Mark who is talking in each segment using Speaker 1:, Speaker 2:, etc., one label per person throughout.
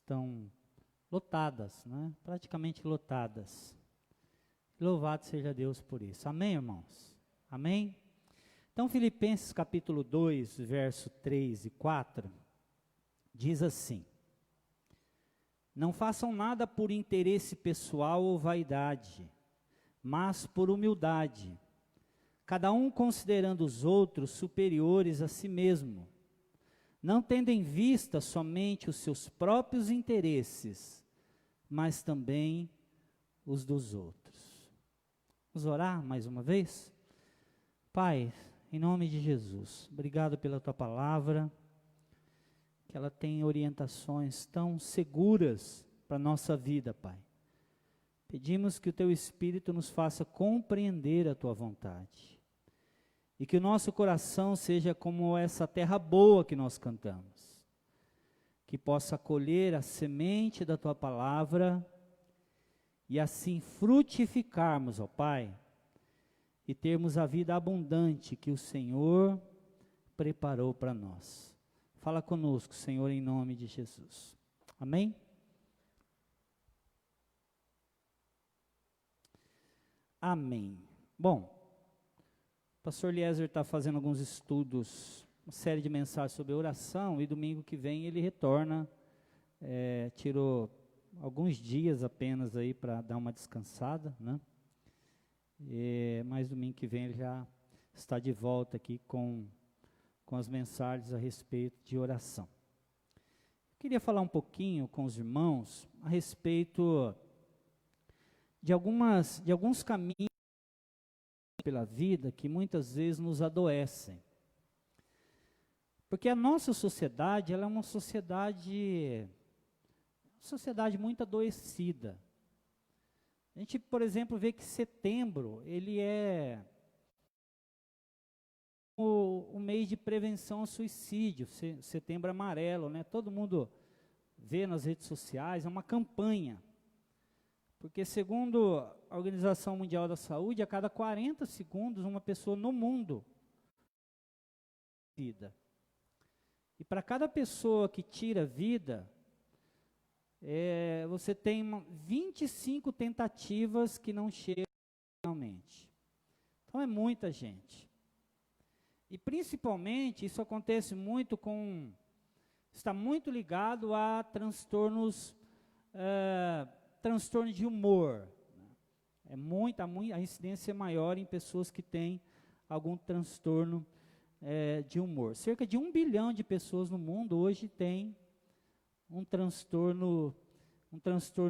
Speaker 1: estão lotadas, né? Praticamente lotadas. Louvado seja Deus por isso. Amém, irmãos? Amém? Então, Filipenses capítulo 2, verso 3 e 4, diz assim: não façam nada por interesse pessoal ou vaidade, mas por humildade, cada um considerando os outros superiores a si mesmo, não tendo em vista somente os seus próprios interesses, mas também os dos outros. Vamos orar mais uma vez? Pai, em nome de Jesus, obrigado pela tua palavra, que ela tem orientações tão seguras para a nossa vida, Pai. Pedimos que o teu Espírito nos faça compreender a tua vontade, e que o nosso coração seja como essa terra boa que nós cantamos, que possa acolher a semente da tua palavra, e assim frutificarmos, ó Pai, e termos a vida abundante que o Senhor preparou para nós. Fala conosco, Senhor, em nome de Jesus. Amém? Amém. Bom, o pastor Eliezer está fazendo alguns estudos, uma série de mensagens sobre oração, e domingo que vem ele retorna, tirou alguns dias apenas aí para dar uma descansada, né? Mas domingo que vem ele já está de volta aqui com as mensagens a respeito de oração. Eu queria falar um pouquinho com os irmãos a respeito de alguns caminhos pela vida que muitas vezes nos adoecem. Porque a nossa sociedade, ela é uma sociedade muito adoecida. A gente, por exemplo, vê que setembro, ele é o mês de prevenção ao suicídio, setembro amarelo, né? Todo mundo vê nas redes sociais, é uma campanha. Porque segundo a Organização Mundial da Saúde, a cada 40 segundos uma pessoa no mundo vida. E para cada pessoa que tira vida, você tem 25 tentativas que não chegam finalmente. Então é muita gente. E principalmente isso acontece muito está muito ligado a transtornos de humor. A incidência é maior em pessoas que têm algum transtorno de humor. Cerca de 1 bilhão de pessoas no mundo hoje tem um transtorno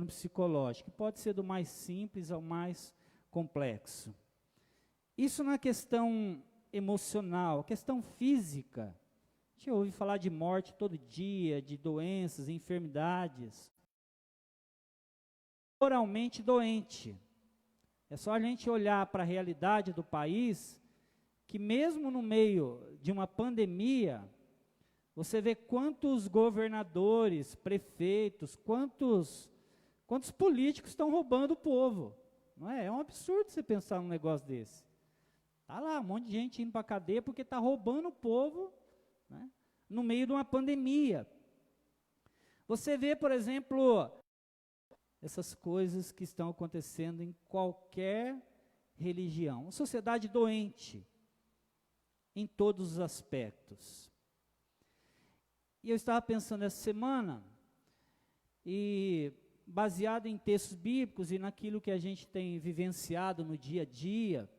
Speaker 1: psicológico, que pode ser do mais simples ao mais complexo. Isso na questão emocional, questão física. A gente ouve falar de morte todo dia, de doenças, enfermidades. Moralmente doente. É só a gente olhar para a realidade do país, que mesmo no meio de uma pandemia, você vê quantos governadores, prefeitos, quantos políticos estão roubando o povo. Não é? É um absurdo você pensar num negócio desse. Está lá um monte de gente indo para a cadeia porque está roubando o povo, né, no meio de uma pandemia. Você vê, por exemplo, essas coisas que estão acontecendo em qualquer religião. Uma sociedade doente em todos os aspectos. E eu estava pensando essa semana, e baseado em textos bíblicos e naquilo que a gente tem vivenciado no dia a dia,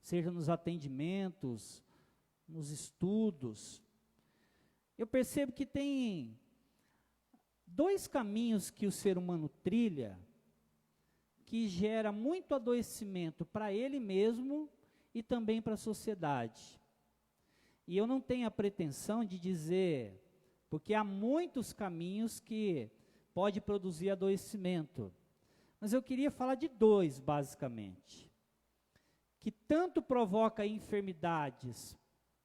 Speaker 1: seja nos atendimentos, nos estudos, eu percebo que tem 2 caminhos que o ser humano trilha, que gera muito adoecimento para ele mesmo e também para a sociedade. E eu não tenho a pretensão de dizer, porque há muitos caminhos que pode produzir adoecimento, mas eu queria falar de 2, basicamente, que tanto provoca enfermidades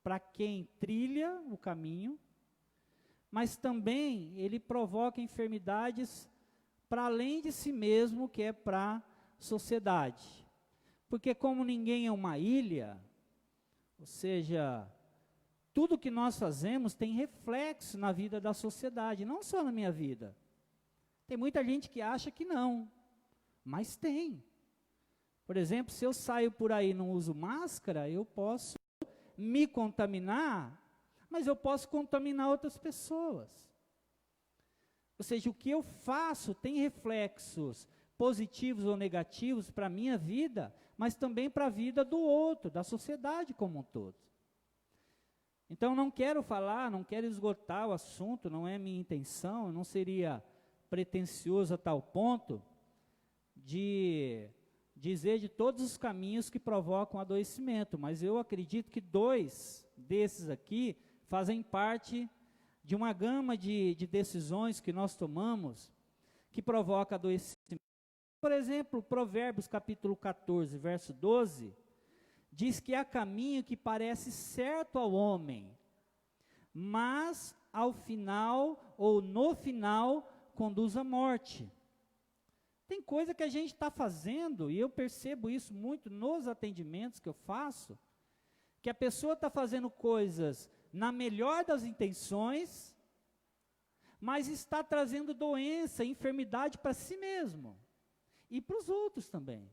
Speaker 1: para quem trilha o caminho, mas também ele provoca enfermidades para além de si mesmo, que é para a sociedade. Porque como ninguém é uma ilha, ou seja, tudo que nós fazemos tem reflexo na vida da sociedade, não só na minha vida. Tem muita gente que acha que não, mas tem. Por exemplo, se eu saio por aí e não uso máscara, eu posso me contaminar, mas eu posso contaminar outras pessoas. Ou seja, o que eu faço tem reflexos positivos ou negativos para a minha vida, mas também para a vida do outro, da sociedade como um todo. Então, não quero falar, não quero esgotar o assunto, não é minha intenção, não seria pretensioso a tal ponto de dizer de todos os caminhos que provocam adoecimento, mas eu acredito que 2 desses aqui fazem parte de uma gama de decisões que nós tomamos que provoca adoecimento. Por exemplo, Provérbios capítulo 14, verso 12, diz que há caminho que parece certo ao homem, mas ao final, ou no final, conduz à morte. Tem coisa que a gente está fazendo, e eu percebo isso muito nos atendimentos que eu faço, que a pessoa está fazendo coisas na melhor das intenções, mas está trazendo doença, enfermidade para si mesmo, e para os outros também.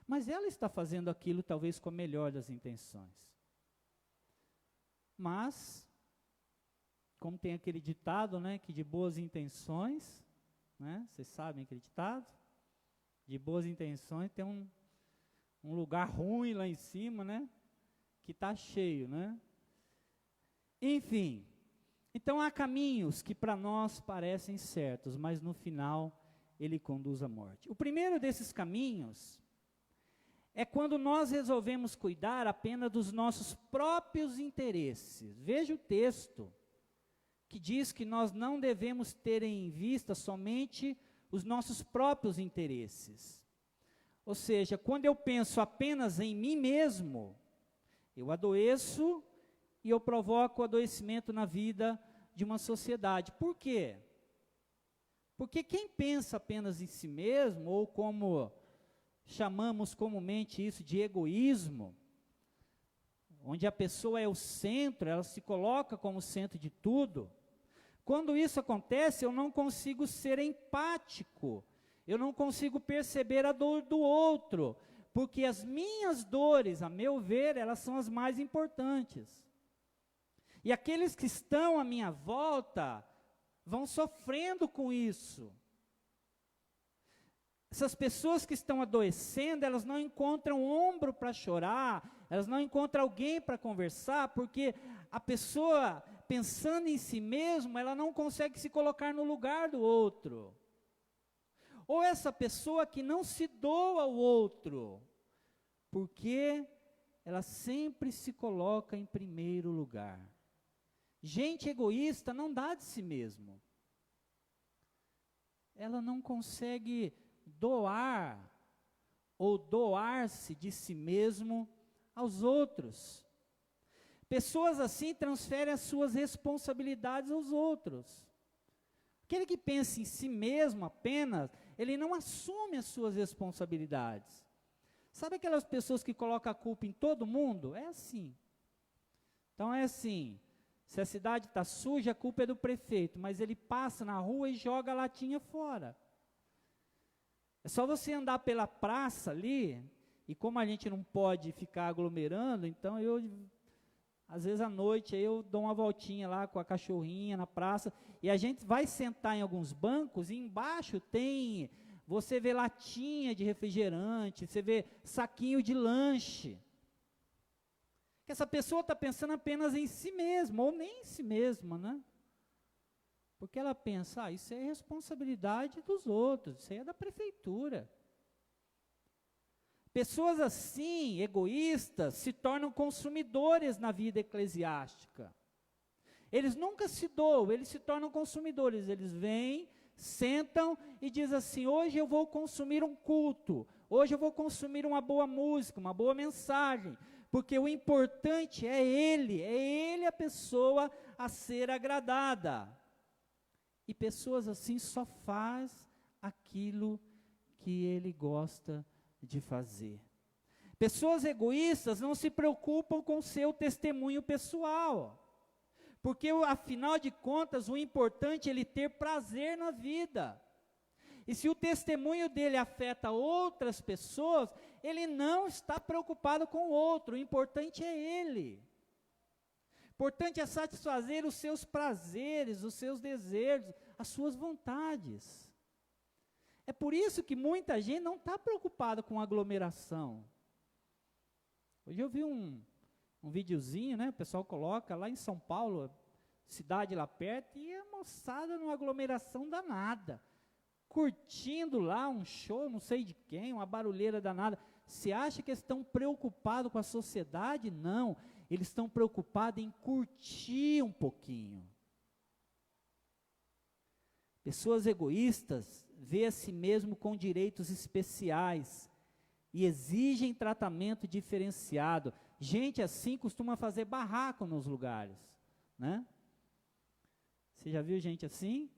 Speaker 1: Mas ela está fazendo aquilo talvez com a melhor das intenções. Mas, como tem aquele ditado, né, que de boas intenções, né, vocês sabem aquele ditado? De boas intenções tem um lugar ruim lá em cima, né, que está cheio, né? Enfim, então há caminhos que para nós parecem certos, mas no final ele conduz à morte. O primeiro desses caminhos é quando nós resolvemos cuidar apenas dos nossos próprios interesses. Veja o texto, que diz que nós não devemos ter em vista somente os nossos próprios interesses. Ou seja, quando eu penso apenas em mim mesmo, eu adoeço e eu provoco adoecimento na vida de uma sociedade. Por quê? Porque quem pensa apenas em si mesmo, ou como chamamos comumente isso de egoísmo, onde a pessoa é o centro, ela se coloca como centro de tudo. Quando isso acontece, eu não consigo ser empático, eu não consigo perceber a dor do outro, porque as minhas dores, a meu ver, elas são as mais importantes. E aqueles que estão à minha volta vão sofrendo com isso. Essas pessoas que estão adoecendo, elas não encontram ombro para chorar, elas não encontram alguém para conversar, porque a pessoa, pensando em si mesma, ela não consegue se colocar no lugar do outro. Ou essa pessoa que não se doa ao outro, porque ela sempre se coloca em primeiro lugar. Gente egoísta não dá de si mesmo. Ela não consegue doar ou doar-se de si mesmo aos outros. Pessoas assim transferem as suas responsabilidades aos outros. Aquele que pensa em si mesmo apenas, ele não assume as suas responsabilidades. Sabe aquelas pessoas que colocam a culpa em todo mundo? É assim. Então é assim, se a cidade está suja, a culpa é do prefeito, mas ele passa na rua e joga a latinha fora. É só você andar pela praça ali, e como a gente não pode ficar aglomerando, então às vezes à noite, eu dou uma voltinha lá com a cachorrinha na praça, e a gente vai sentar em alguns bancos, e embaixo você vê latinha de refrigerante, você vê saquinho de lanche. Que essa pessoa está pensando apenas em si mesma, ou nem em si mesma, né? Porque ela pensa, isso é responsabilidade dos outros, isso aí é da prefeitura. Pessoas assim, egoístas, se tornam consumidores na vida eclesiástica. Eles nunca se doam, eles se tornam consumidores. Eles vêm, sentam e dizem assim, hoje eu vou consumir um culto, hoje eu vou consumir uma boa música, uma boa mensagem, porque o importante é ele a pessoa a ser agradada. E pessoas assim só faz aquilo que ele gosta de fazer. Pessoas egoístas não se preocupam com seu testemunho pessoal, Porque, afinal de contas, o importante é ele ter prazer na vida. E se o testemunho dele afeta outras pessoas, ele não está preocupado com o outro, o importante é ele. O importante é satisfazer os seus prazeres, os seus desejos, as suas vontades. É por isso que muita gente não está preocupada com aglomeração. Hoje eu vi um videozinho, né, o pessoal coloca lá em São Paulo, cidade lá perto, e a moçada numa aglomeração danada, curtindo lá um show, não sei de quem, uma barulheira danada. Você acha que eles estão preocupados com a sociedade? Não, eles estão preocupados em curtir um pouquinho. Pessoas egoístas vê a si mesmo com direitos especiais e exigem tratamento diferenciado. Gente assim costuma fazer barraco nos lugares, né? Você já viu gente assim?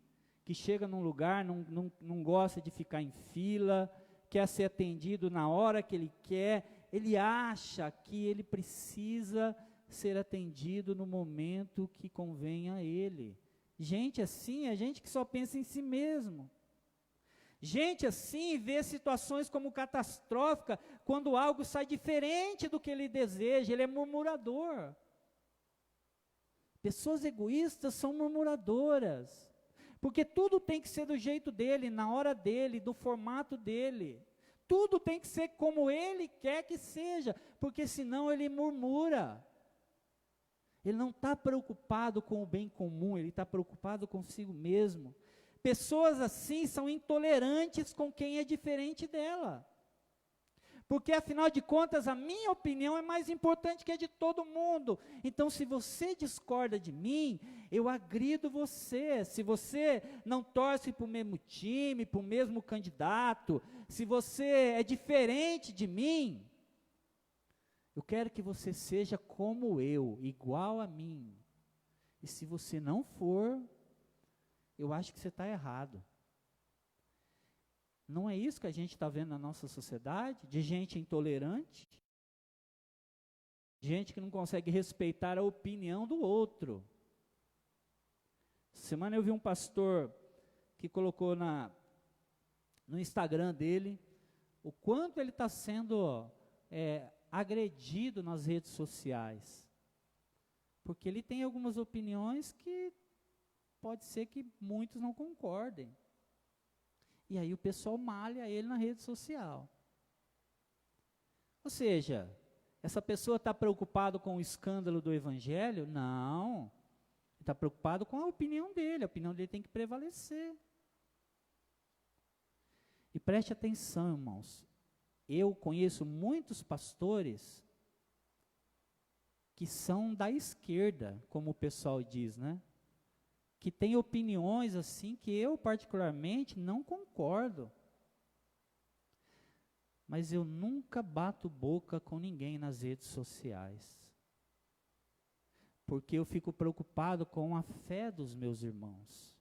Speaker 1: Que chega num lugar, não gosta de ficar em fila, quer ser atendido na hora que ele quer, ele acha que ele precisa ser atendido no momento que convém a ele. Gente assim é gente que só pensa em si mesmo. Gente assim vê situações como catastrófica quando algo sai diferente do que ele deseja, ele é murmurador. Pessoas egoístas são murmuradoras, porque tudo tem que ser do jeito dele, na hora dele, do formato dele. Tudo tem que ser como ele quer que seja, porque senão ele murmura. Ele não está preocupado com o bem comum, ele está preocupado consigo mesmo. Pessoas assim são intolerantes com quem é diferente dela. Porque, afinal de contas, a minha opinião é mais importante que a de todo mundo. Então, se você discorda de mim, eu agrido você. Se você não torce para o mesmo time, para o mesmo candidato, se você é diferente de mim, eu quero que você seja como eu, igual a mim. E se você não for, eu acho que você está errado. Não é isso que a gente está vendo na nossa sociedade? De gente intolerante, gente que não consegue respeitar a opinião do outro. Essa semana eu vi um pastor que colocou no Instagram dele o quanto ele está sendo agredido nas redes sociais. Porque ele tem algumas opiniões que pode ser que muitos não concordem. E aí o pessoal malha ele na rede social. Ou seja, essa pessoa está preocupada com o escândalo do evangelho? Não. Está preocupado com a opinião dele tem que prevalecer. E preste atenção, irmãos. Eu conheço muitos pastores que são da esquerda, como o pessoal diz, né? Que tem opiniões assim que eu particularmente não concordo. Mas eu nunca bato boca com ninguém nas redes sociais. Porque eu fico preocupado com a fé dos meus irmãos.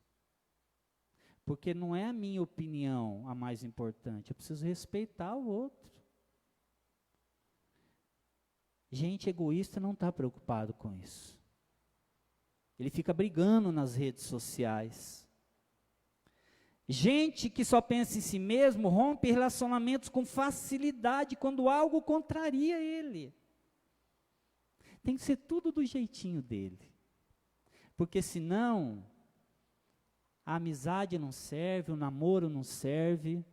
Speaker 1: Porque não é a minha opinião a mais importante, eu preciso respeitar o outro. Gente egoísta não está preocupado com isso. Ele fica brigando nas redes sociais. Gente que só pensa em si mesmo rompe relacionamentos com facilidade quando algo contraria ele. Tem que ser tudo do jeitinho dele. Porque senão, a amizade não serve, o namoro não serve.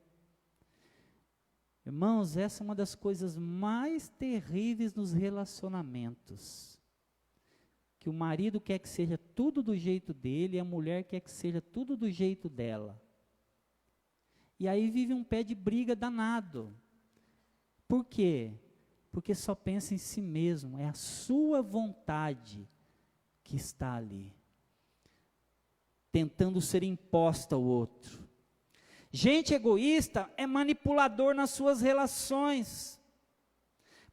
Speaker 1: Irmãos, essa é uma das coisas mais terríveis nos relacionamentos. Que o marido quer que seja tudo do jeito dele e a mulher quer que seja tudo do jeito dela. E aí vive um pé de briga danado. Por quê? Porque só pensa em si mesmo, é a sua vontade que está ali, tentando ser imposta ao outro. Gente egoísta é manipulador nas suas relações.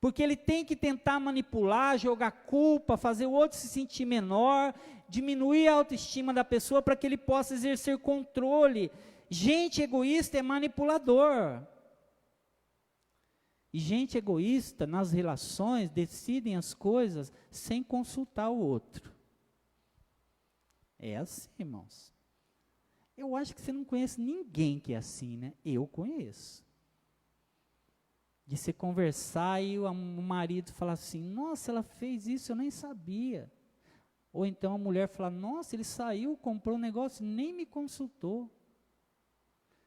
Speaker 1: Porque ele tem que tentar manipular, jogar culpa, fazer o outro se sentir menor, diminuir a autoestima da pessoa para que ele possa exercer controle. Gente egoísta é manipulador. E gente egoísta nas relações decidem as coisas sem consultar o outro. É assim, irmãos. Eu acho que você não conhece ninguém que é assim, né? Eu conheço. De você conversar e o marido falar assim, nossa, ela fez isso, eu nem sabia. Ou então a mulher falar, nossa, ele saiu, comprou um negócio, nem me consultou.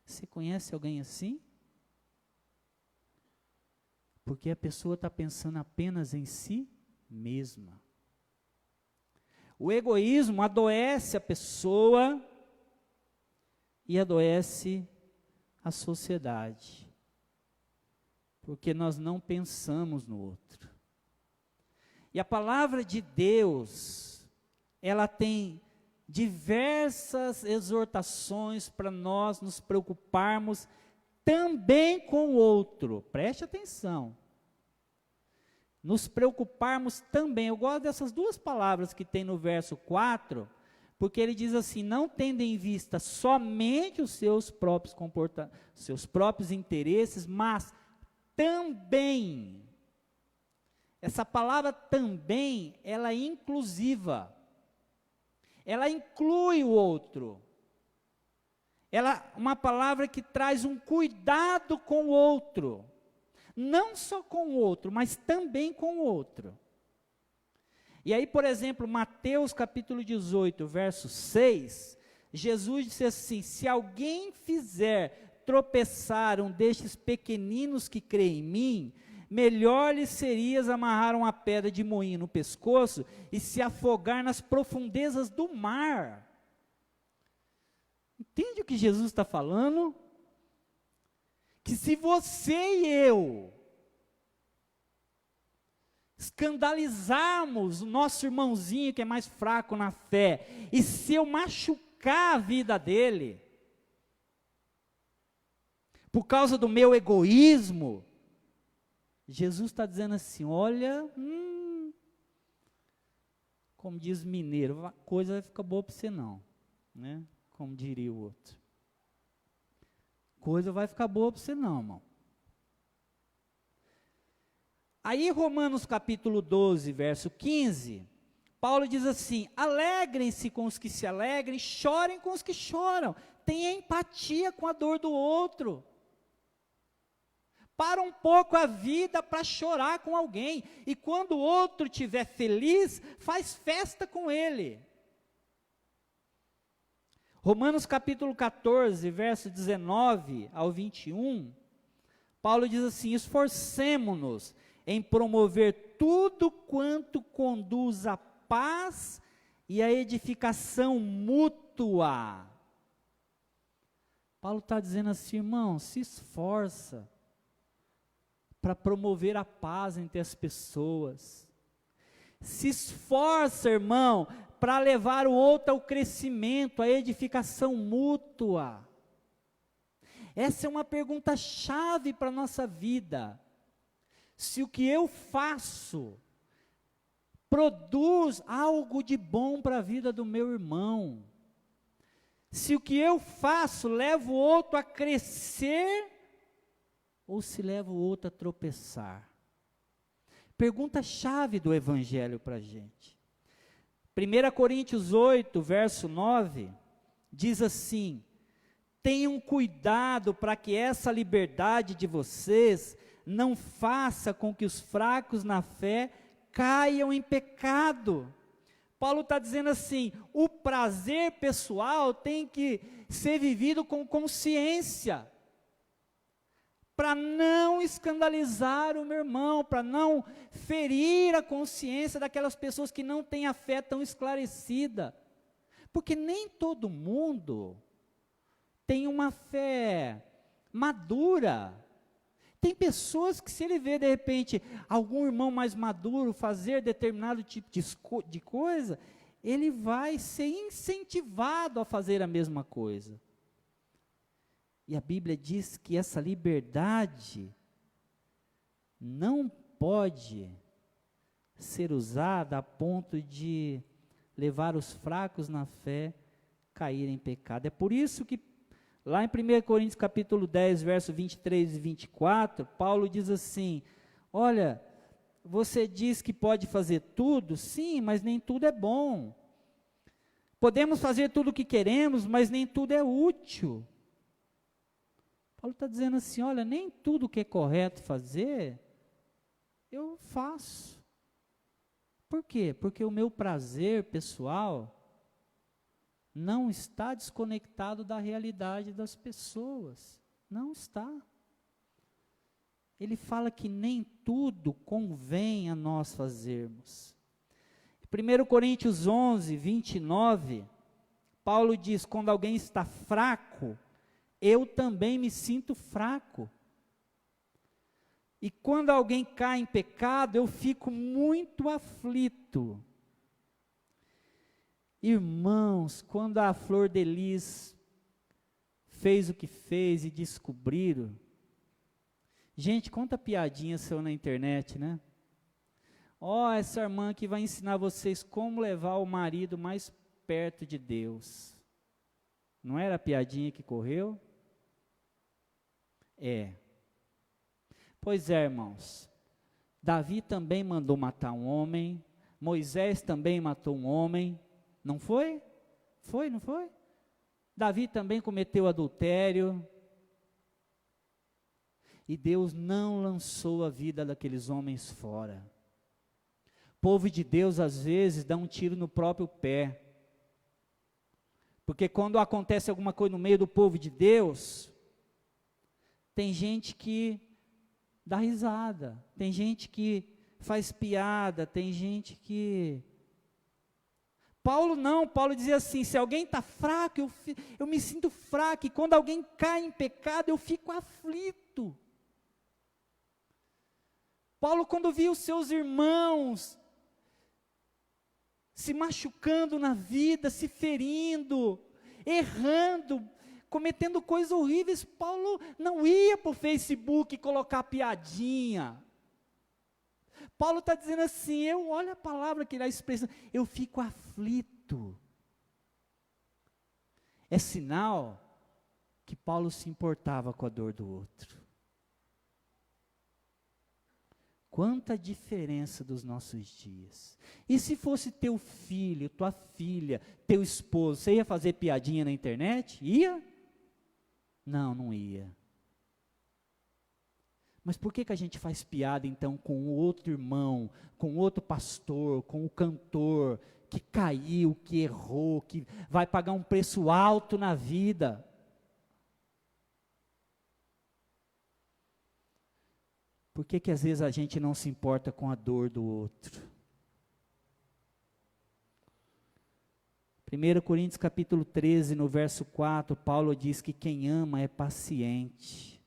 Speaker 1: Você conhece alguém assim? Porque a pessoa está pensando apenas em si mesma. O egoísmo adoece a pessoa e adoece a sociedade. Porque nós não pensamos no outro. E a palavra de Deus, ela tem diversas exortações para nós nos preocuparmos também com o outro. Preste atenção. Nos preocuparmos também. Eu gosto dessas duas palavras que tem no verso 4, porque ele diz assim, não tendo em vista somente os seus próprios seus próprios interesses, mas também. Essa palavra também, ela é inclusiva. Ela inclui o outro. Ela é uma palavra que traz um cuidado com o outro. Não só com o outro, mas também com o outro. E aí, por exemplo, Mateus capítulo 18, verso 6, Jesus disse assim, se alguém fizer tropeçar um destes pequeninos que crê em mim, melhor lhe seria amarrar uma pedra de moinho no pescoço e se afogar nas profundezas do mar. Entende o que Jesus está falando? Que se você e eu escandalizarmos o nosso irmãozinho que é mais fraco na fé, e se eu machucar a vida dele, por causa do meu egoísmo, Jesus está dizendo assim, olha, como diz mineiro, a coisa vai ficar boa para você não, né? Como diria o outro. Coisa vai ficar boa para você não, irmão. Aí Romanos capítulo 12, verso 15, Paulo diz assim, alegrem-se com os que se alegrem, chorem com os que choram, tenha empatia com a dor do outro. Para um pouco a vida para chorar com alguém, e quando o outro estiver feliz, faz festa com ele. Romanos capítulo 14, verso 19 ao 21, Paulo diz assim, esforcemo-nos em promover tudo quanto conduz à paz e à edificação mútua. Paulo está dizendo assim, irmão, se esforça para promover a paz entre as pessoas. Se esforça, irmão, para levar o outro ao crescimento, à edificação mútua. Essa é uma pergunta chave para a nossa vida. Se o que eu faço produz algo de bom para a vida do meu irmão, se o que eu faço leva o outro a crescer, ou se leva o outro a tropeçar. Pergunta chave do Evangelho para a gente. 1 Coríntios 8, verso 9, diz assim, tenham cuidado para que essa liberdade de vocês não faça com que os fracos na fé caiam em pecado. Paulo está dizendo assim, o prazer pessoal tem que ser vivido com consciência, para não escandalizar o meu irmão, para não ferir a consciência daquelas pessoas que não têm a fé tão esclarecida, porque nem todo mundo tem uma fé madura. Tem pessoas que se ele vê de repente algum irmão mais maduro fazer determinado tipo de coisa, ele vai ser incentivado a fazer a mesma coisa. E a Bíblia diz que essa liberdade não pode ser usada a ponto de levar os fracos na fé a caírem em pecado. É por isso que lá em 1 Coríntios capítulo 10, verso 23 e 24, Paulo diz assim, olha, você diz que pode fazer tudo, sim, mas nem tudo é bom. Podemos fazer tudo o que queremos, mas nem tudo é útil. Paulo está dizendo assim, olha, nem tudo que é correto fazer, eu faço. Por quê? Porque o meu prazer pessoal não está desconectado da realidade das pessoas. Não está. Ele fala que nem tudo convém a nós fazermos. 1 Coríntios 11, 29, Paulo diz, quando alguém está fraco, eu também me sinto fraco. E quando alguém cai em pecado, eu fico muito aflito. Irmãos, quando a Flor de Lis fez o que fez e descobriram, gente, conta piadinha seu na internet, né? Ó, essa irmã que vai ensinar vocês como levar o marido mais perto de Deus. Não era a piadinha que correu? É. Pois é, irmãos. Davi também mandou matar um homem. Moisés também matou um homem. Não foi? Foi, não foi? Davi também cometeu adultério. E Deus não lançou a vida daqueles homens fora. O povo de Deus, às vezes, dá um tiro no próprio pé. Porque quando acontece alguma coisa no meio do povo de Deus, tem gente que dá risada, tem gente que faz piada, tem gente que... Paulo não, Paulo dizia assim, se alguém está fraco, eu me sinto fraco, e quando alguém cai em pecado, eu fico aflito. Paulo, quando via os seus irmãos se machucando na vida, se ferindo, errando, cometendo coisas horríveis, Paulo não ia para o Facebook colocar piadinha. Paulo está dizendo assim, olha a palavra que ele expressa, eu fico aflito. É sinal que Paulo se importava com a dor do outro. Quanta diferença dos nossos dias. E se fosse teu filho, tua filha, teu esposo, você ia fazer piadinha na internet? Ia? Não, não ia. Mas por que a gente faz piada então com o outro irmão, com o outro pastor, com o cantor, que caiu, que errou, que vai pagar um preço alto na vida? Por que às vezes a gente não se importa com a dor do outro? 1 Coríntios capítulo 13, no verso 4, Paulo diz que quem ama é paciente.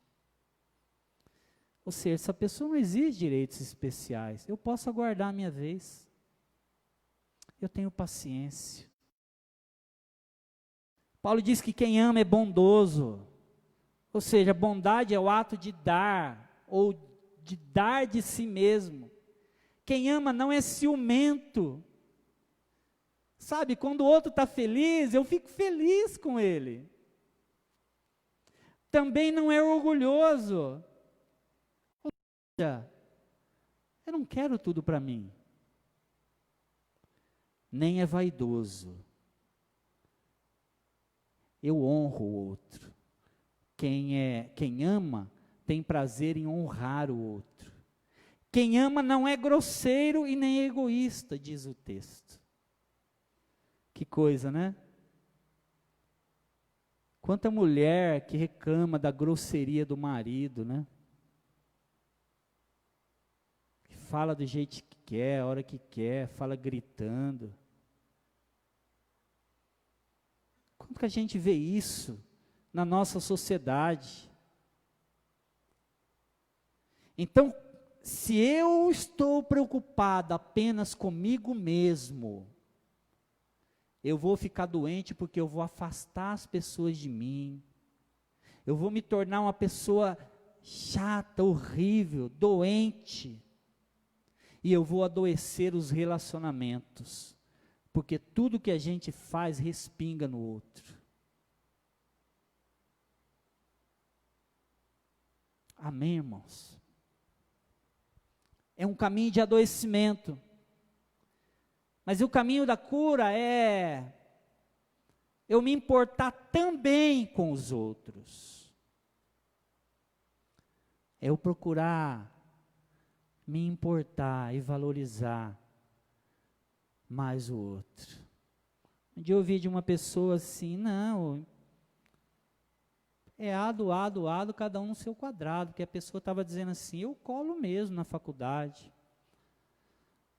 Speaker 1: Ou seja, essa pessoa não exige direitos especiais. Eu posso aguardar a minha vez. Eu tenho paciência. Paulo diz que quem ama é bondoso. Ou seja, bondade é o ato de dar, ou de dar de si mesmo. Quem ama não é ciumento. Sabe, quando o outro está feliz, eu fico feliz com ele. Também não é orgulhoso. Ou seja, eu não quero tudo para mim. Nem é vaidoso. Eu honro o outro. Quem ama tem prazer em honrar o outro. Quem ama não é grosseiro e nem egoísta, diz o texto. Que coisa, né? Quanta mulher que reclama da grosseria do marido, né? Que fala do jeito que quer, a hora que quer, fala gritando. Quanto que a gente vê isso na nossa sociedade? Então, se eu estou preocupado apenas comigo mesmo, eu vou ficar doente porque eu vou afastar as pessoas de mim, eu vou me tornar uma pessoa chata, horrível, doente, e eu vou adoecer os relacionamentos, porque tudo que a gente faz respinga no outro. Amém, irmãos? É um caminho de adoecimento. Mas o caminho da cura é eu me importar também com os outros. É eu procurar me importar e valorizar mais o outro. Um dia eu ouvi de uma pessoa assim, não, é A, cada um no seu quadrado, que a pessoa estava dizendo assim, eu colo mesmo na faculdade.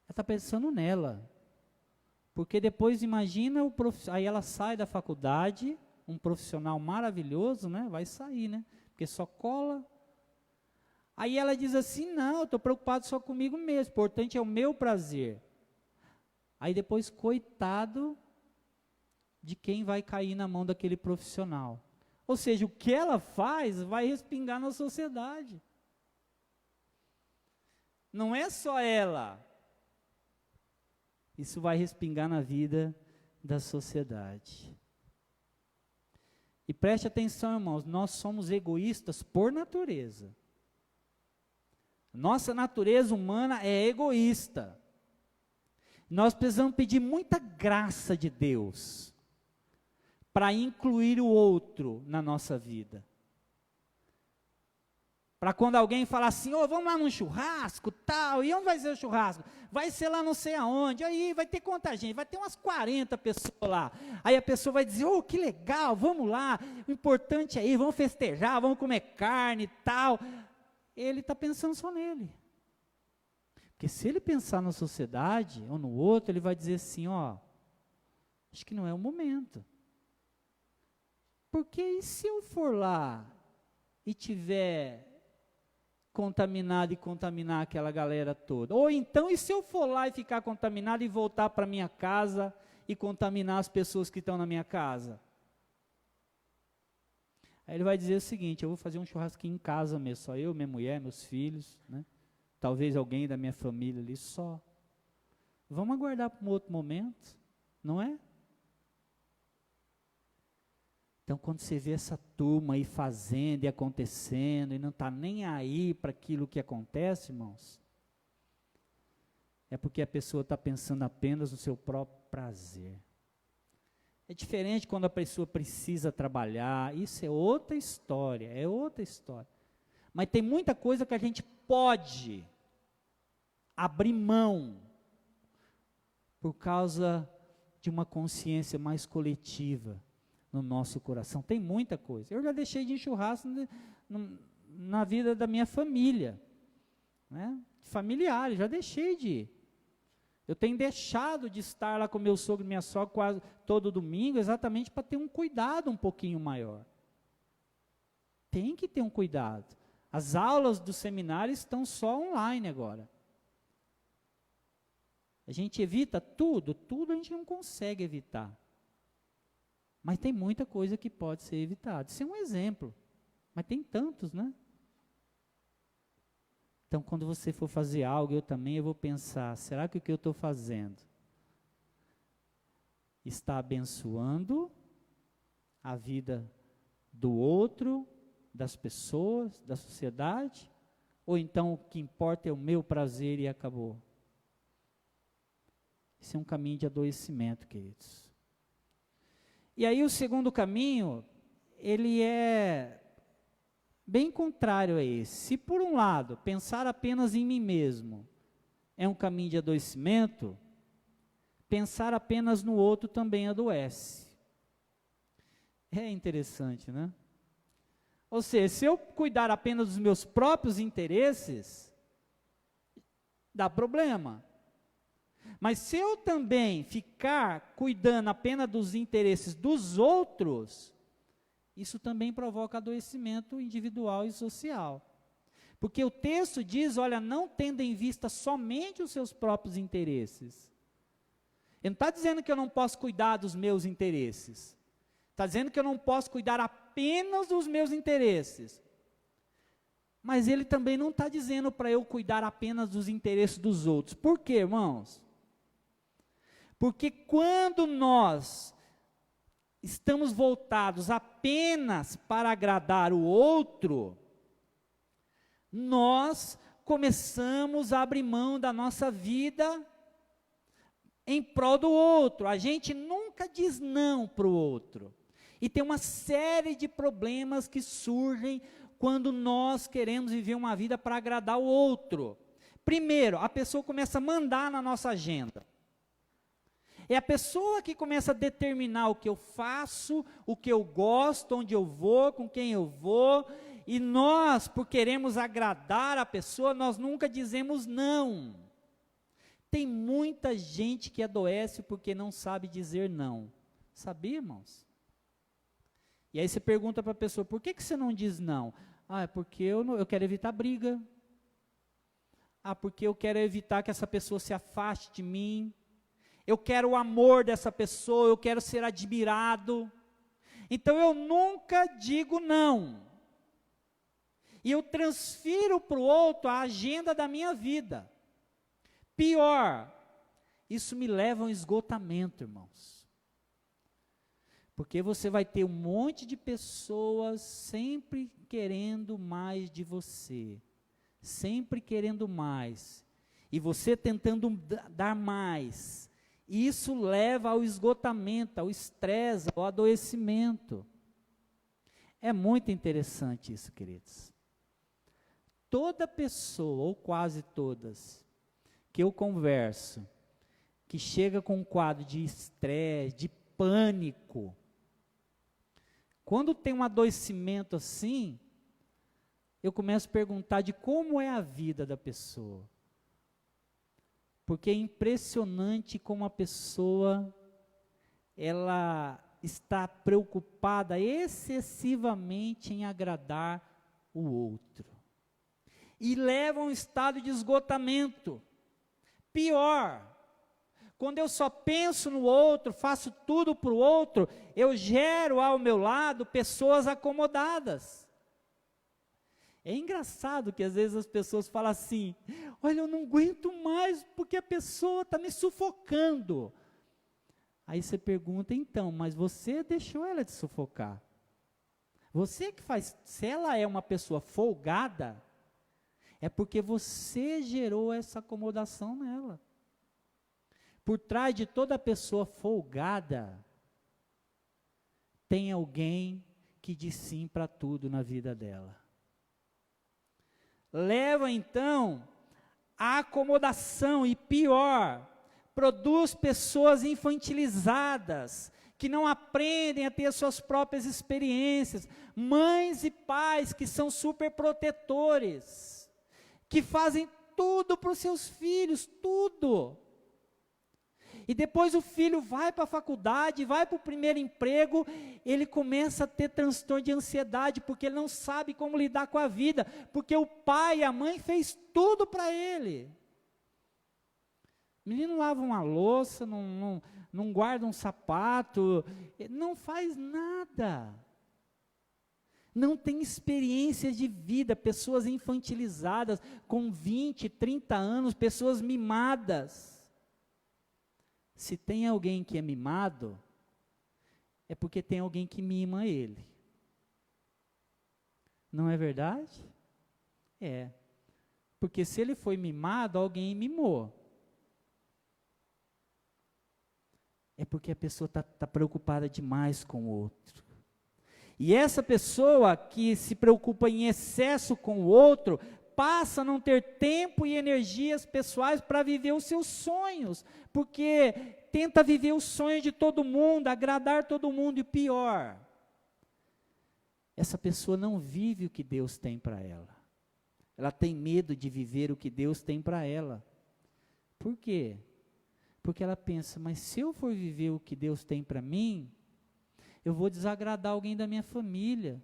Speaker 1: Ela está pensando nela. Porque depois imagina, aí ela sai da faculdade, um profissional maravilhoso, né? Vai sair, né? Porque só cola. Aí ela diz assim, não, eu estou preocupado só comigo mesmo, importante é o meu prazer. Aí depois, coitado de quem vai cair na mão daquele profissional. Ou seja, o que ela faz vai respingar na sociedade. Não é só ela. Isso vai respingar na vida da sociedade. E preste atenção, irmãos, nós somos egoístas por natureza. Nossa natureza humana é egoísta. Nós precisamos pedir muita graça de Deus para incluir o outro na nossa vida. Para quando alguém falar assim, vamos lá num churrasco, tal, e onde vai ser o churrasco? Vai ser lá não sei aonde, aí vai ter quanta gente? Vai ter umas 40 pessoas lá. Aí a pessoa vai dizer, que legal, vamos lá, o importante é ir, vamos festejar, vamos comer carne e tal. Ele está pensando só nele. Porque se ele pensar na sociedade ou no outro, ele vai dizer assim, acho que não é o momento. Porque e se eu for lá e tiver contaminado e contaminar aquela galera toda? Ou então, e se eu for lá e ficar contaminado e voltar para minha casa e contaminar as pessoas que estão na minha casa? Aí ele vai dizer o seguinte, eu vou fazer um churrasquinho em casa mesmo, só eu, minha mulher, meus filhos, né? Talvez alguém da minha família ali só. Vamos aguardar para um outro momento, não é? Então, quando você vê essa turma aí fazendo e acontecendo, e não está nem aí para aquilo que acontece, irmãos, é porque a pessoa está pensando apenas no seu próprio prazer. É diferente quando a pessoa precisa trabalhar, isso é outra história, Mas tem muita coisa que a gente pode abrir mão, por causa de uma consciência mais coletiva no nosso coração. Tem muita coisa. Eu já deixei de ir churrasco na vida da minha família, né? Familiares, já deixei de ir. Eu tenho deixado de estar lá com meu sogro e minha sogra quase todo domingo, exatamente para ter um cuidado um pouquinho maior. Tem que ter um cuidado. As aulas do seminário estão só online agora. A gente evita tudo a gente não consegue evitar. Mas tem muita coisa que pode ser evitada. Isso é um exemplo. Mas tem tantos, né? Então, quando você for fazer algo, eu vou pensar, será que o que eu estou fazendo está abençoando a vida do outro, das pessoas, da sociedade? Ou então o que importa é o meu prazer e acabou? Esse é um caminho de adoecimento, queridos. E aí o segundo caminho, ele é bem contrário a esse. Se por um lado, pensar apenas em mim mesmo é um caminho de adoecimento, pensar apenas no outro também adoece. É interessante, né? Ou seja, se eu cuidar apenas dos meus próprios interesses, dá problema. Mas se eu também ficar cuidando apenas dos interesses dos outros, isso também provoca adoecimento individual e social. Porque o texto diz, olha, não tendo em vista somente os seus próprios interesses. Ele não está dizendo que eu não posso cuidar dos meus interesses. Está dizendo que eu não posso cuidar apenas dos meus interesses. Mas ele também não está dizendo para eu cuidar apenas dos interesses dos outros. Por quê, irmãos? Porque quando nós estamos voltados apenas para agradar o outro, nós começamos a abrir mão da nossa vida em prol do outro. A gente nunca nunca diz não para o outro. E tem uma série de problemas que surgem quando nós queremos viver uma vida para agradar o outro. Primeiro, a pessoa começa a mandar na nossa agenda. É a pessoa que começa a determinar o que eu faço, o que eu gosto, onde eu vou, com quem eu vou. E nós, por queremos agradar a pessoa, nós nunca dizemos não. Tem muita gente que adoece porque não sabe dizer não. Sabia, irmãos? E aí você pergunta para a pessoa, por que você não diz não? Ah, é porque eu quero evitar briga. Ah, porque eu quero evitar que essa pessoa se afaste de mim. Eu quero o amor dessa pessoa, eu quero ser admirado. Então eu nunca digo não. E eu transfiro para o outro a agenda da minha vida. Pior, isso me leva a um esgotamento, irmãos. Porque você vai ter um monte de pessoas sempre querendo mais de você. Sempre querendo mais. E você tentando dar mais. Isso leva ao esgotamento, ao estresse, ao adoecimento. É muito interessante isso, queridos. Toda pessoa, ou quase todas, que eu converso, que chega com um quadro de estresse, de pânico, quando tem um adoecimento assim, eu começo a perguntar de como é a vida da pessoa. Porque é impressionante como a pessoa, ela está preocupada excessivamente em agradar o outro. E leva a um estado de esgotamento. Pior, quando eu só penso no outro, faço tudo para o outro, eu gero ao meu lado pessoas acomodadas. É engraçado que às vezes as pessoas falam assim, olha, eu não aguento mais porque a pessoa está me sufocando. Aí você pergunta, então, mas você deixou ela te sufocar. Você que faz, se ela é uma pessoa folgada, é porque você gerou essa acomodação nela. Por trás de toda pessoa folgada, tem alguém que diz sim para tudo na vida dela. Leva então à acomodação e pior, produz pessoas infantilizadas, que não aprendem a ter suas próprias experiências, mães e pais que são super protetores, que fazem tudo para os seus filhos, tudo. E depois o filho vai para a faculdade, vai para o primeiro emprego, ele começa a ter transtorno de ansiedade, porque ele não sabe como lidar com a vida, porque o pai e a mãe fez tudo para ele. O menino lava uma louça, não guarda um sapato, não faz nada. Não tem experiência de vida, pessoas infantilizadas, com 20, 30 anos, pessoas mimadas. Se tem alguém que é mimado, é porque tem alguém que mima ele. Não é verdade? É. Porque se ele foi mimado, alguém mimou. É porque a pessoa está preocupada demais com o outro. E essa pessoa que se preocupa em excesso com o outro, passa a não ter tempo e energias pessoais para viver os seus sonhos, porque tenta viver os sonhos de todo mundo, agradar todo mundo, e pior, essa pessoa não vive o que Deus tem para ela. Ela tem medo de viver o que Deus tem para ela. Por quê? Porque ela pensa, mas se eu for viver o que Deus tem para mim, eu vou desagradar alguém da minha família.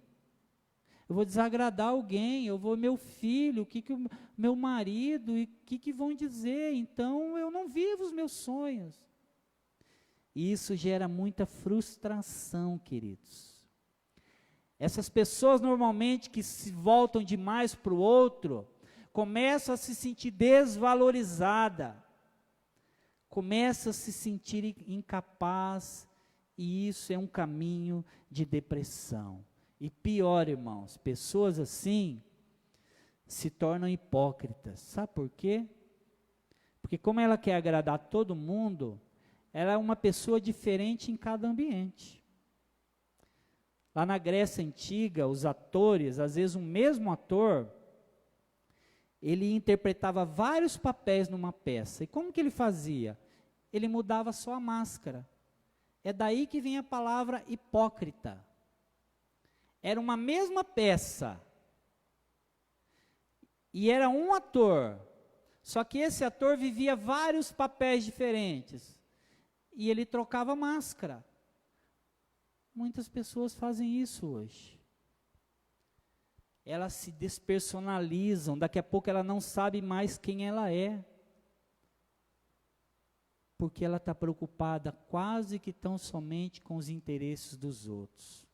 Speaker 1: Eu vou desagradar alguém, meu filho, o meu marido, e o que vão dizer? Então eu não vivo os meus sonhos. E isso gera muita frustração, queridos. Essas pessoas normalmente que se voltam demais para o outro, começam a se sentir desvalorizada, começam a se sentir incapaz, e isso é um caminho de depressão. E pior, irmãos, pessoas assim se tornam hipócritas. Sabe por quê? Porque como ela quer agradar todo mundo, era uma pessoa diferente em cada ambiente. Lá na Grécia Antiga, os atores, às vezes um mesmo ator, ele interpretava vários papéis numa peça. E como que ele fazia? Ele mudava só a máscara. É daí que vem a palavra hipócrita. Era uma mesma peça. E era um ator. Só que esse ator vivia vários papéis diferentes. E ele trocava máscara. Muitas pessoas fazem isso hoje. Elas se despersonalizam, daqui a pouco ela não sabe mais quem ela é. Porque ela está preocupada quase que tão somente com os interesses dos outros.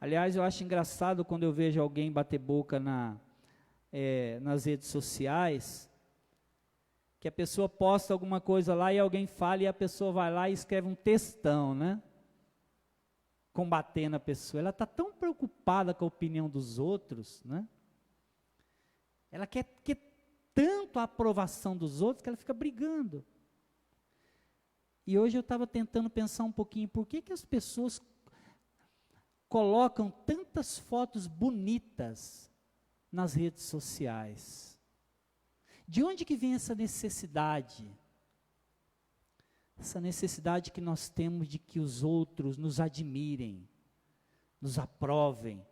Speaker 1: Aliás, eu acho engraçado quando eu vejo alguém bater boca nas redes sociais, que a pessoa posta alguma coisa lá e alguém fala e a pessoa vai lá e escreve um textão, né? Combatendo a pessoa. Ela está tão preocupada com a opinião dos outros, né? Ela quer tanto a aprovação dos outros que ela fica brigando. E hoje eu estava tentando pensar um pouquinho, por que as pessoas colocam tantas fotos bonitas nas redes sociais? De onde que vem essa necessidade? Essa necessidade que nós temos de que os outros nos admirem, nos aprovem.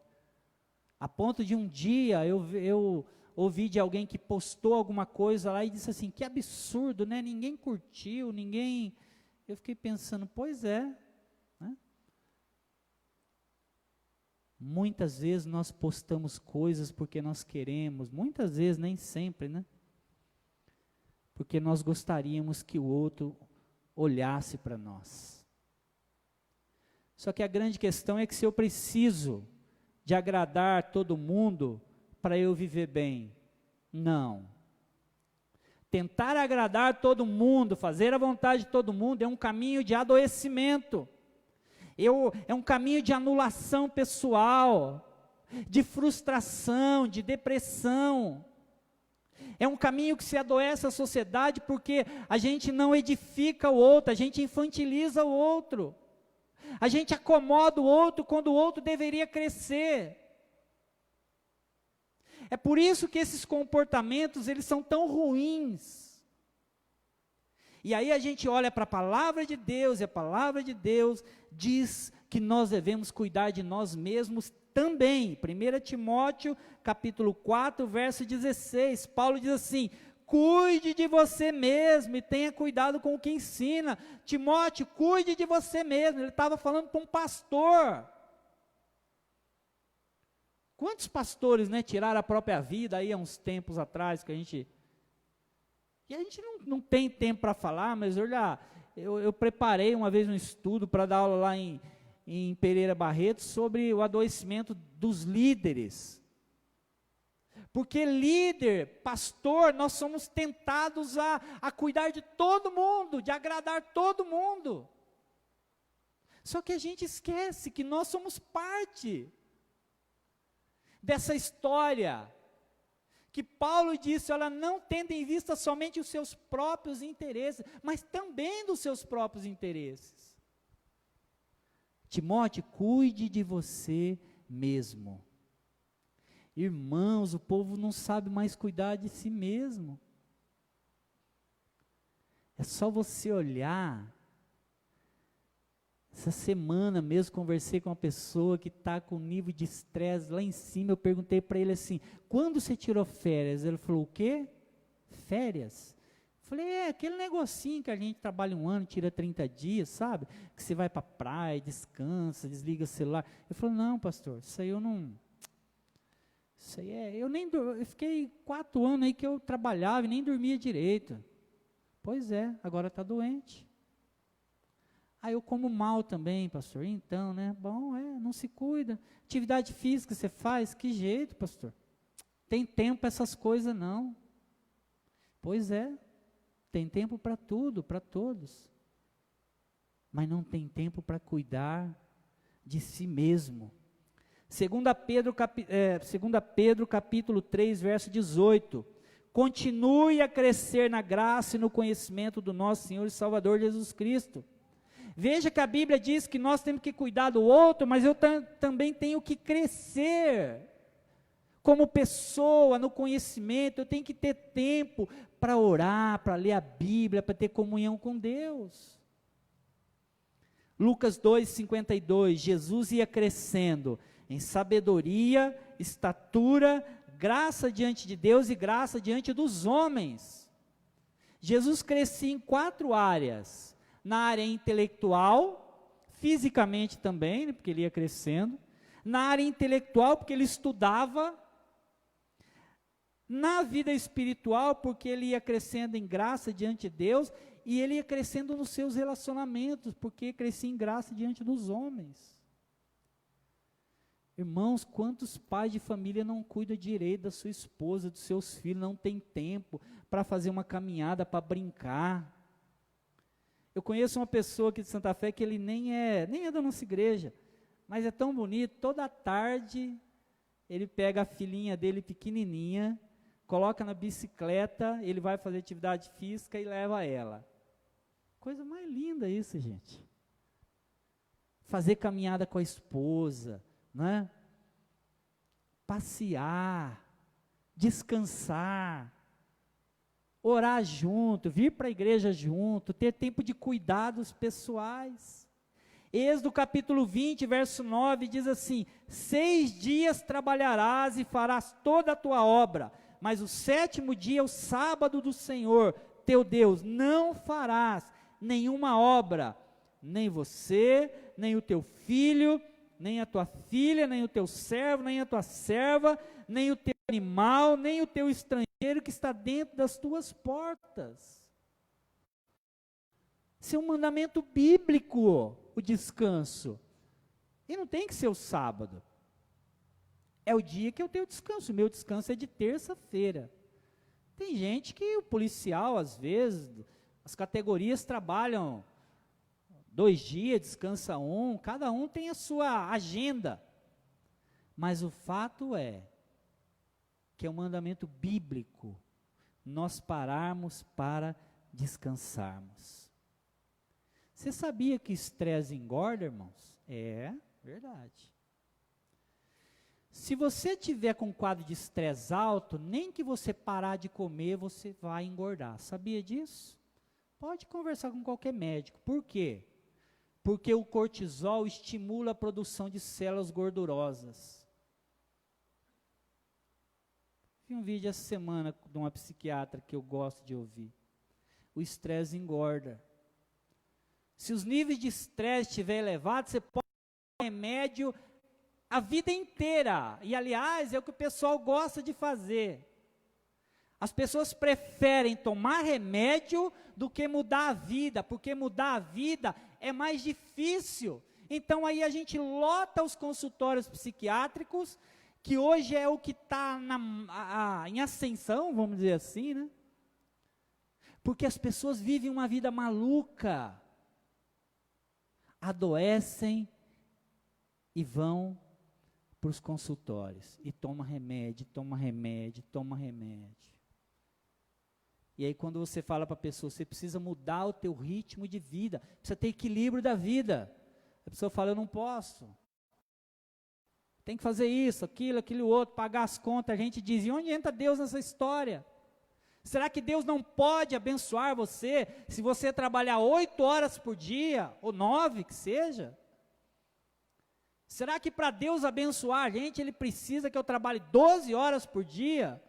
Speaker 1: A ponto de um dia eu ouvi de alguém que postou alguma coisa lá e disse assim, que absurdo, né? Ninguém curtiu, ninguém... Eu fiquei pensando, pois é, né? Muitas vezes nós postamos coisas porque nós queremos, muitas vezes, nem sempre, né? Porque nós gostaríamos que o outro olhasse para nós. Só que a grande questão é que se eu preciso de agradar todo mundo para eu viver bem, não. Tentar agradar todo mundo, fazer a vontade de todo mundo é um caminho de adoecimento. É um caminho de anulação pessoal, de frustração, de depressão. É um caminho que se adoece a sociedade porque a gente não edifica o outro, a gente infantiliza o outro. A gente acomoda o outro quando o outro deveria crescer. É por isso que esses comportamentos, eles são tão ruins. E aí a gente olha para a palavra de Deus, e a palavra de Deus diz que nós devemos cuidar de nós mesmos também. 1 Timóteo, capítulo 4, verso 16, Paulo diz assim, cuide de você mesmo e tenha cuidado com o que ensina. Timóteo, cuide de você mesmo. Ele estava falando para um pastor. Quantos pastores, né, tiraram a própria vida aí há uns tempos atrás, que a gente não tem tempo para falar, mas eu preparei uma vez um estudo para dar aula lá em Pereira Barreto sobre o adoecimento dos líderes. Porque líder, pastor, nós somos tentados a cuidar de todo mundo, de agradar todo mundo. Só que a gente esquece que nós somos parte dessa história, que Paulo disse, olha, não tendo em vista somente os seus próprios interesses, mas também dos seus próprios interesses. Timóteo, cuide de você mesmo. Irmãos, o povo não sabe mais cuidar de si mesmo. É só você olhar. Essa semana mesmo conversei com uma pessoa que está com nível de estresse lá em cima. Eu perguntei para ele assim, quando você tirou férias? Ele falou, o quê? Férias? Eu falei, aquele negocinho que a gente trabalha um ano, tira 30 dias, sabe? Que você vai para a praia, descansa, desliga o celular. Ele falou, não, pastor, isso aí eu não... Isso aí eu fiquei 4 anos aí que eu trabalhava e nem dormia direito. Pois é, agora está doente. Aí eu como mal também, pastor. Então, né? Bom, não se cuida. Atividade física você faz? Que jeito, pastor? Tem tempo para essas coisas, não. Pois é, tem tempo para tudo, para todos. Mas não tem tempo para cuidar de si mesmo. 2 Pedro capítulo 3, verso 18. Continue a crescer na graça e no conhecimento do nosso Senhor e Salvador Jesus Cristo. Veja que a Bíblia diz que nós temos que cuidar do outro, mas eu também tenho que crescer como pessoa no conhecimento. Eu tenho que ter tempo para orar, para ler a Bíblia, para ter comunhão com Deus. Lucas 2:52, Jesus ia crescendo em sabedoria, estatura, graça diante de Deus e graça diante dos homens. Jesus crescia em 4 áreas: na área intelectual, fisicamente também, né, porque ele ia crescendo; na área intelectual, porque ele estudava; na vida espiritual, porque ele ia crescendo em graça diante de Deus; e ele ia crescendo nos seus relacionamentos, porque crescia em graça diante dos homens. Irmãos, quantos pais de família não cuidam direito da sua esposa, dos seus filhos, não tem tempo para fazer uma caminhada, para brincar? Eu conheço uma pessoa aqui de Santa Fé que ele nem é da nossa igreja, mas é tão bonito. Toda tarde ele pega a filhinha dele pequenininha, coloca na bicicleta, ele vai fazer atividade física e leva ela. Coisa mais linda isso, gente. Fazer caminhada com a esposa, né? Passear, descansar, orar junto, vir para a igreja junto, ter tempo de cuidados pessoais. Êxodo capítulo 20, verso 9, diz assim: 6 dias trabalharás e farás toda a tua obra, mas o 7º dia é o sábado do Senhor, teu Deus. Não farás nenhuma obra, nem você, nem o teu filho, nem a tua filha, nem o teu servo, nem a tua serva, nem o teu animal, nem o teu estrangeiro que está dentro das tuas portas. Isso é um mandamento bíblico, o descanso. E não tem que ser o sábado. É o dia que eu tenho descanso. O meu descanso é de terça-feira. Tem gente que o policial, às vezes, as categorias trabalham 2 dias, descansa 1, cada um tem a sua agenda. Mas o fato é que é um mandamento bíblico nós pararmos para descansarmos. Você sabia que estresse engorda, irmãos? É verdade. Se você tiver com um quadro de estresse alto, nem que você parar de comer, você vai engordar. Sabia disso? Pode conversar com qualquer médico. Por quê? Porque o cortisol estimula a produção de células gordurosas. Vi um vídeo essa semana de uma psiquiatra que eu gosto de ouvir. O estresse engorda. Se os níveis de estresse estiverem elevados, você pode tomar remédio a vida inteira. E, aliás, é o que o pessoal gosta de fazer. As pessoas preferem tomar remédio do que mudar a vida, porque mudar a vida é mais difícil. Então, aí a gente lota os consultórios psiquiátricos, que hoje é o que está em ascensão, vamos dizer assim, né? Porque as pessoas vivem uma vida maluca, adoecem e vão para os consultórios, e toma remédio, toma remédio, toma remédio. E aí quando você fala para a pessoa, você precisa mudar o teu ritmo de vida, precisa ter equilíbrio da vida. A pessoa fala, eu não posso. Tem que fazer isso, aquilo outro, pagar as contas. A gente diz, e onde entra Deus nessa história? Será que Deus não pode abençoar você, se você trabalhar 8 horas por dia, ou 9 que seja? Será que para Deus abençoar a gente, Ele precisa que eu trabalhe 12 horas por dia?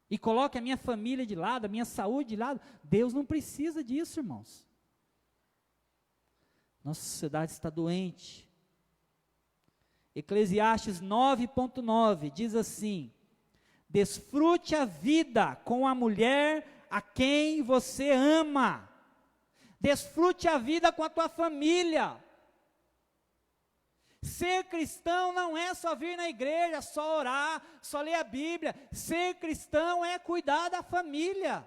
Speaker 1: E coloque a minha família de lado, a minha saúde de lado? Deus não precisa disso, irmãos. Nossa sociedade está doente. Eclesiastes 9:9 diz assim: desfrute a vida com a mulher a quem você ama. Desfrute a vida com a tua família. Ser cristão não é só vir na igreja, só orar, só ler a Bíblia. Ser cristão é cuidar da família.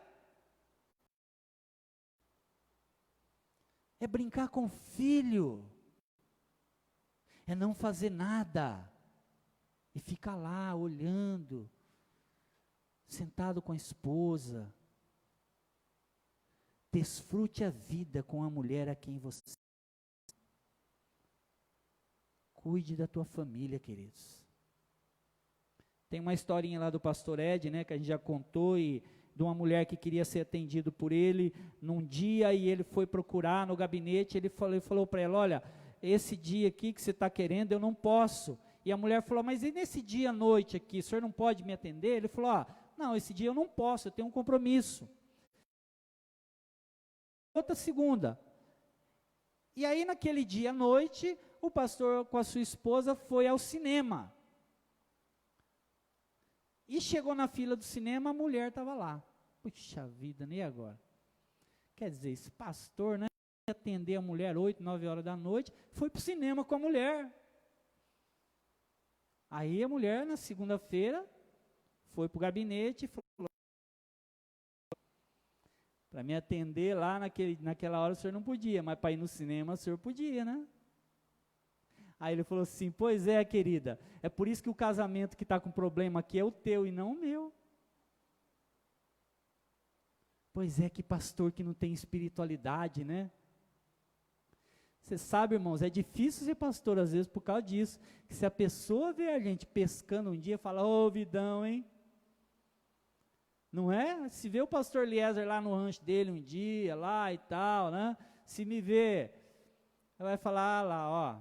Speaker 1: É brincar com o filho. É não fazer nada. E ficar lá olhando. sentado com a esposa. Desfrute a vida com a mulher a quem você... Cuide da tua família, queridos. Tem uma historinha lá do pastor Ed, né, que a gente já contou, e de uma mulher que queria ser atendido por ele num dia, e ele foi procurar no gabinete, ele falou para ela, olha, esse dia aqui que você está querendo, eu não posso. E a mulher falou, mas e nesse dia à noite aqui, o senhor não pode me atender? Ele falou, não, esse dia eu não posso, eu tenho um compromisso. Outra segunda. E aí naquele dia à noite, o pastor com a sua esposa foi ao cinema. E chegou na fila do cinema, a mulher estava lá. Puxa vida, nem agora. Quer dizer, esse pastor, né, atender a mulher 8, 9 horas da noite, foi para o cinema com a mulher. Aí a mulher, na segunda-feira, foi para o gabinete e falou, para me atender lá naquela hora o senhor não podia, mas para ir no cinema o senhor podia, né? Aí ele falou assim, pois é, querida, é por isso que o casamento que está com problema aqui é o teu e não o meu. Pois é, que pastor que não tem espiritualidade, né? Você sabe, irmãos, é difícil ser pastor às vezes por causa disso, que se a pessoa vê a gente pescando um dia, fala, ô vidão, hein? Não é? Se vê o pastor Eliezer lá no rancho dele um dia, lá e tal, né? Se me vê, vai falar, lá, ó,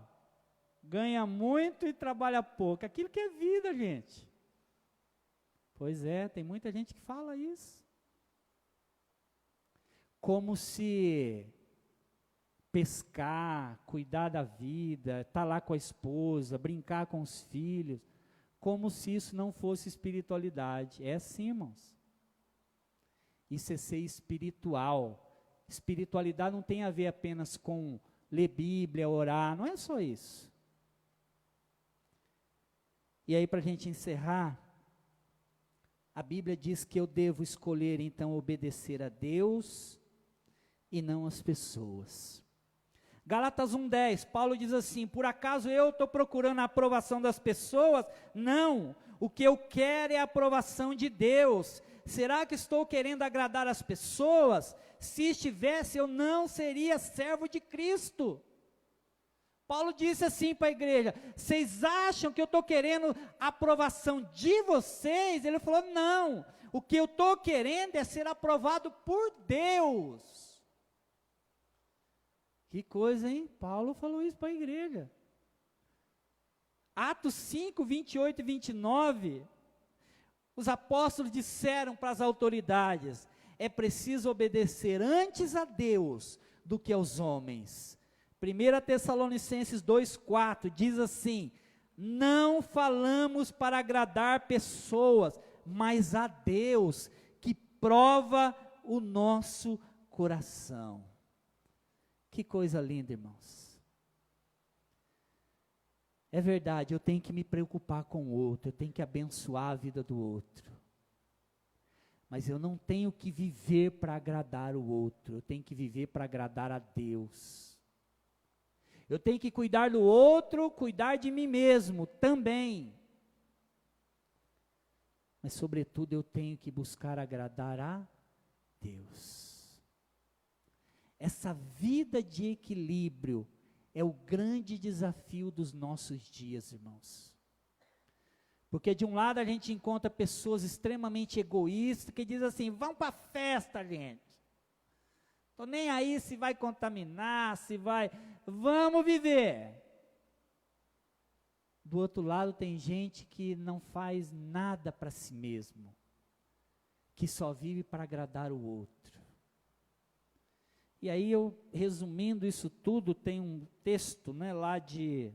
Speaker 1: ganha muito e trabalha pouco. Aquilo que é vida, gente. Pois é, tem muita gente que fala isso. Como se pescar, cuidar da vida, estar lá com a esposa, brincar com os filhos, como se isso não fosse espiritualidade. É assim, irmãos. Isso é ser espiritual. Espiritualidade não tem a ver apenas com ler Bíblia, orar, não é só isso. E aí, para a gente encerrar, a Bíblia diz que eu devo escolher, então, obedecer a Deus e não as pessoas. Gálatas 1:10, Paulo diz assim, por acaso eu estou procurando a aprovação das pessoas? Não, o que eu quero é a aprovação de Deus. Será que estou querendo agradar as pessoas? Se estivesse, eu não seria servo de Cristo. Paulo disse assim para a igreja, vocês acham que eu estou querendo a aprovação de vocês? Ele falou, não, o que eu estou querendo é ser aprovado por Deus. Que coisa, hein? Paulo falou isso para a igreja. Atos 5, 28 e 29, os apóstolos disseram para as autoridades, é preciso obedecer antes a Deus do que aos homens. 1 Tessalonicenses 2,4 diz assim, não falamos para agradar pessoas, mas a Deus, que prova o nosso coração. Que coisa linda, irmãos. É verdade, eu tenho que me preocupar com o outro, eu tenho que abençoar a vida do outro. Mas eu não tenho que viver para agradar o outro, eu tenho que viver para agradar a Deus. Eu tenho que cuidar do outro, cuidar de mim mesmo também. Mas, sobretudo, eu tenho que buscar agradar a Deus. Essa vida de equilíbrio é o grande desafio dos nossos dias, irmãos. Porque de um lado a gente encontra pessoas extremamente egoístas que dizem assim, vamos para a festa, gente. Estou nem aí se vai contaminar, se vai... Vamos viver. Do outro lado tem gente que não faz nada para si mesmo. Que só vive para agradar o outro. E aí eu, resumindo isso tudo, tem um texto, né, lá de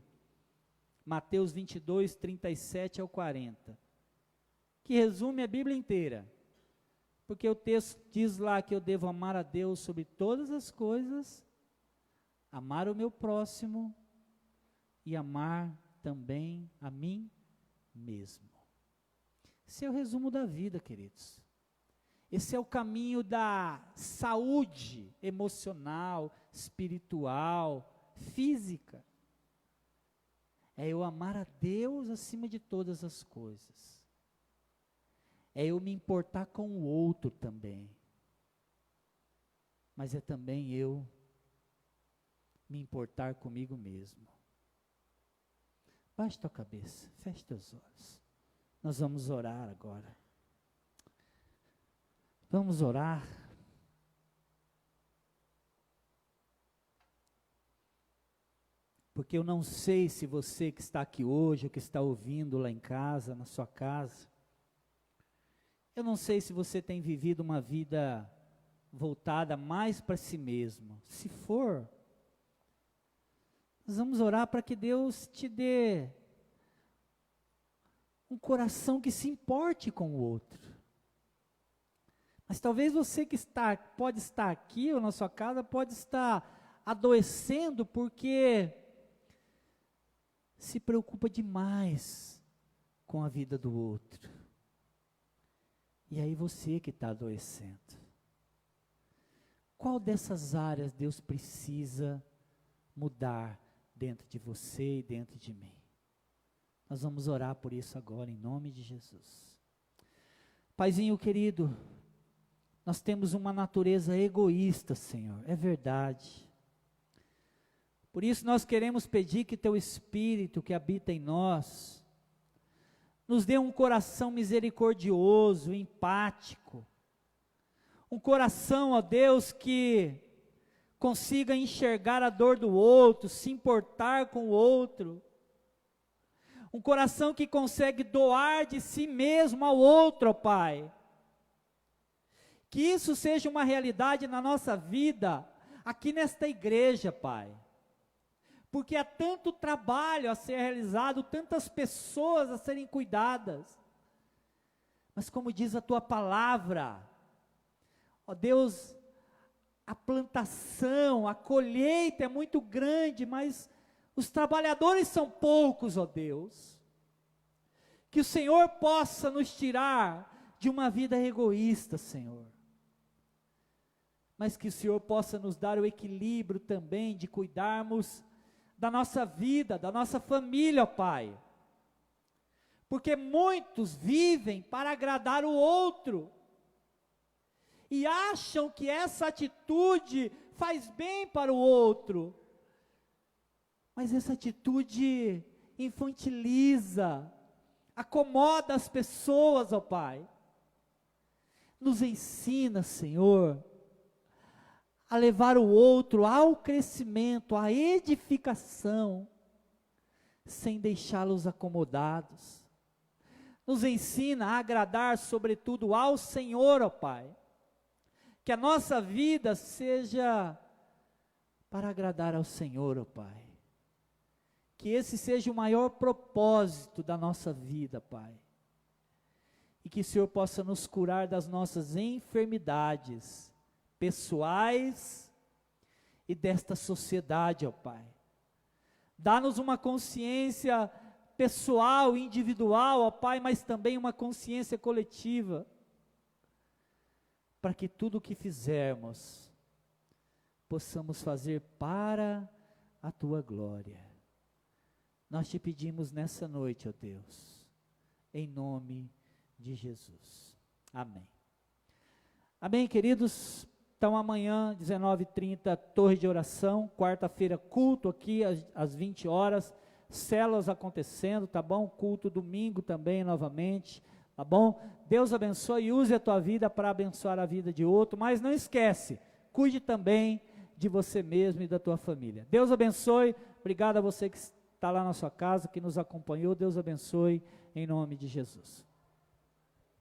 Speaker 1: Mateus 22, 37 ao 40, que resume a Bíblia inteira, porque o texto diz lá que eu devo amar a Deus sobre todas as coisas, amar o meu próximo e amar também a mim mesmo. Esse é o resumo da vida, queridos. Esse é o caminho da saúde emocional, espiritual, física. É eu amar a Deus acima de todas as coisas. é eu me importar com o outro também, mas é também eu me importar comigo mesmo. Baixe tua cabeça, feche teus olhos. Nós vamos orar agora. Vamos orar. Porque eu não sei se você que está aqui hoje, ou que está ouvindo lá em casa, na sua casa, eu não sei se você tem vivido uma vida voltada mais para si mesmo. Se for, nós vamos orar para que Deus te dê um coração que se importe com o outro. Mas talvez você que pode estar aqui ou na sua casa, pode estar adoecendo porque se preocupa demais com a vida do outro. E aí você que está adoecendo. Qual dessas áreas Deus precisa mudar dentro de você e dentro de mim? Nós vamos orar por isso agora, em nome de Jesus. Paizinho querido, nós temos uma natureza egoísta, Senhor, é verdade. Por isso nós queremos pedir que Teu Espírito que habita em nós, nos dê um coração misericordioso, empático, um coração, ó Deus, que consiga enxergar a dor do outro, se importar com o outro, um coração que consegue doar de si mesmo ao outro, ó Pai. Que isso seja uma realidade na nossa vida, aqui nesta igreja, Pai. Porque há tanto trabalho a ser realizado, tantas pessoas a serem cuidadas. Mas como diz a Tua palavra, ó Deus, a plantação, a colheita é muito grande, mas os trabalhadores são poucos, ó Deus. Que o Senhor possa nos tirar de uma vida egoísta, Senhor. Mas que o Senhor possa nos dar o equilíbrio também de cuidarmos da nossa vida, da nossa família, ó Pai. Porque muitos vivem para agradar o outro. E acham que essa atitude faz bem para o outro. Mas essa atitude infantiliza, acomoda as pessoas, ó Pai. Nos ensina, Senhor, a levar o outro ao crescimento, à edificação, sem deixá-los acomodados. Nos ensina a agradar, sobretudo, ao Senhor, ó Pai. Que a nossa vida seja para agradar ao Senhor, ó Pai. Que esse seja o maior propósito da nossa vida, Pai. E que o Senhor possa nos curar das nossas enfermidades pessoais e desta sociedade, ó Pai. Dá-nos uma consciência pessoal, individual, ó Pai, mas também uma consciência coletiva, para que tudo o que fizermos, possamos fazer para a Tua glória. Nós te pedimos nessa noite, ó Deus, em nome de Jesus. Amém. Amém, queridos? Então amanhã, 19h30, torre de oração, quarta-feira, culto aqui às 20 horas, células acontecendo, tá bom? Culto domingo também, novamente, tá bom? Deus abençoe e use a tua vida para abençoar a vida de outro, mas não esquece, cuide também de você mesmo e da tua família. Deus abençoe, obrigado a você que está lá na sua casa, que nos acompanhou, Deus abençoe, em nome de Jesus.